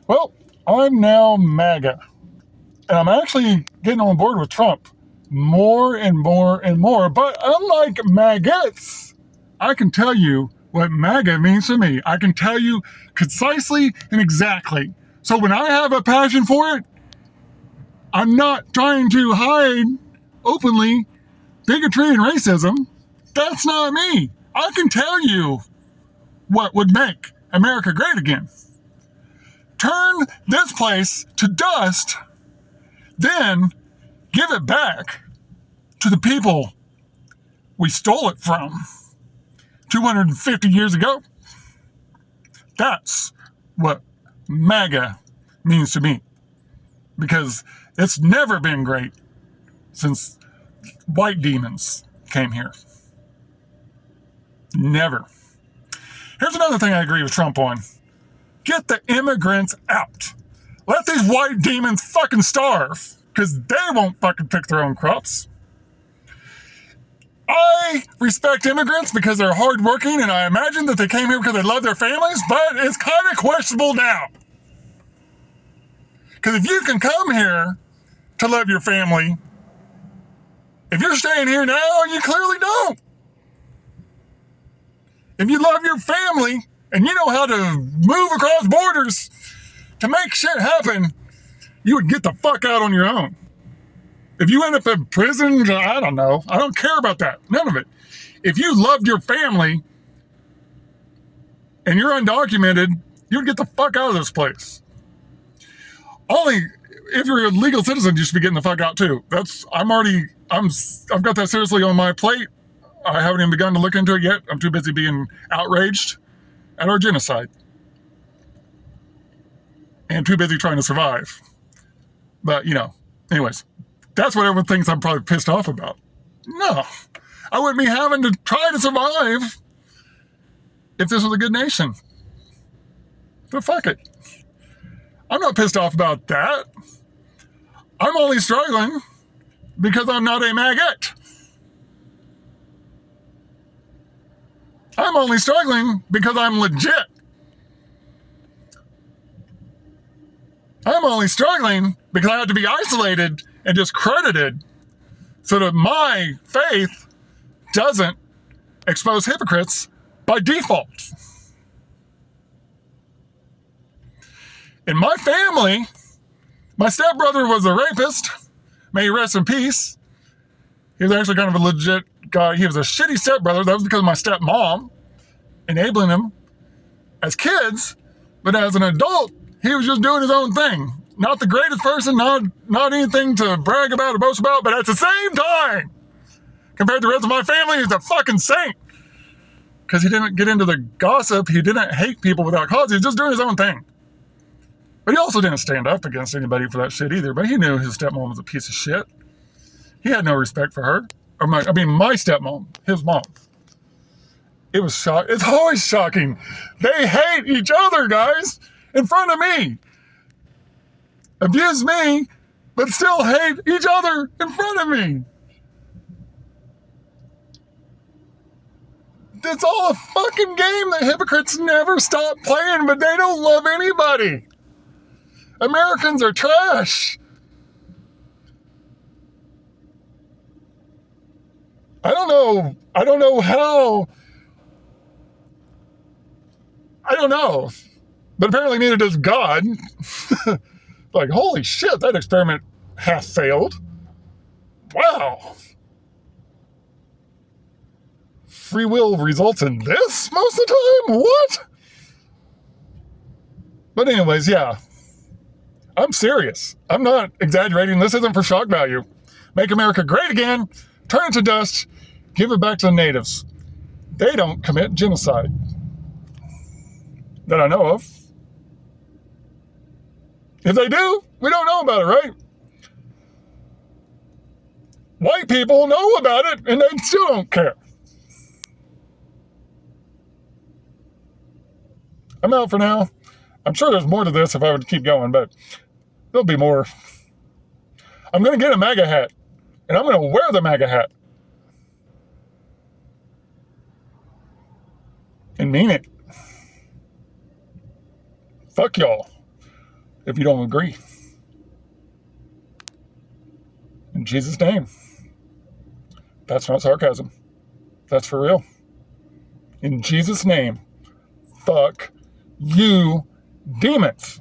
Well, I'm now MAGA, and I'm actually getting on board with Trump more and more and more. But unlike maggots, I can tell you what MAGA means to me. I can tell you concisely and exactly. So when I have a passion for it, I'm not trying to hide openly bigotry and racism. That's not me. I can tell you what would make America great again. Turn this place to dust, then give it back to the people we stole it from 250 years ago. That's what MAGA means to me, because it's never been great since white demons came here. Never. Here's another thing I agree with Trump on. Get the immigrants out. Let these white demons fucking starve, because they won't fucking pick their own crops. I respect immigrants because they're hardworking, and I imagine that they came here because they love their families, but it's kind of questionable now. Because if you can come here to love your family, if you're staying here now, you clearly don't. If you love your family and you know how to move across borders to make shit happen, you would get the fuck out on your own. If you end up in prison, I don't know. I don't care about that. None of it. If you loved your family and you're undocumented, you'd get the fuck out of this place. Only if you're a legal citizen, you should be getting the fuck out too. I've got that seriously on my plate. I haven't even begun to look into it yet. I'm too busy being outraged at our genocide. And too busy trying to survive. But, anyways, that's what everyone thinks I'm probably pissed off about. No, I wouldn't be having to try to survive if this was a good nation. But fuck it. I'm not pissed off about that. I'm only struggling because I'm not a maggot. I'm only struggling because I'm legit. I'm only struggling because I had to be isolated and discredited so that my faith doesn't expose hypocrites by default. In my family, my stepbrother was a rapist. May he rest in peace. He was actually kind of a legit guy. He was a shitty stepbrother. That was because of my stepmom enabling him as kids. But as an adult, he was just doing his own thing. Not the greatest person, not anything to brag about or boast about, but at the same time, compared to the rest of my family, he's a fucking saint. Because he didn't get into the gossip. He didn't hate people without cause. He was just doing his own thing. But he also didn't stand up against anybody for that shit either. But he knew his stepmom was a piece of shit. He had no respect for her. My stepmom, his mom. It was shocking. It's always shocking. They hate each other, guys, in front of me. Abuse me, but still hate each other in front of me. It's all a fucking game that hypocrites never stop playing, but they don't love anybody. Americans are trash. I don't know how. I don't know. But apparently neither does God. Like, holy shit, that experiment half failed. Wow. Free will results in this most of the time? What? But anyways, yeah. I'm serious. I'm not exaggerating. This isn't for shock value. Make America great again. Turn it to dust. Give it back to the natives. They don't commit genocide. That I know of. If they do, we don't know about it, right? White people know about it, and they still don't care. I'm out for now. I'm sure there's more to this if I would keep going, but there'll be more. I'm going to get a MAGA hat, and I'm going to wear the MAGA hat. And mean it. Fuck y'all. if you don't agree. In Jesus' name. That's not sarcasm. That's for real. In Jesus' name, fuck you, demons.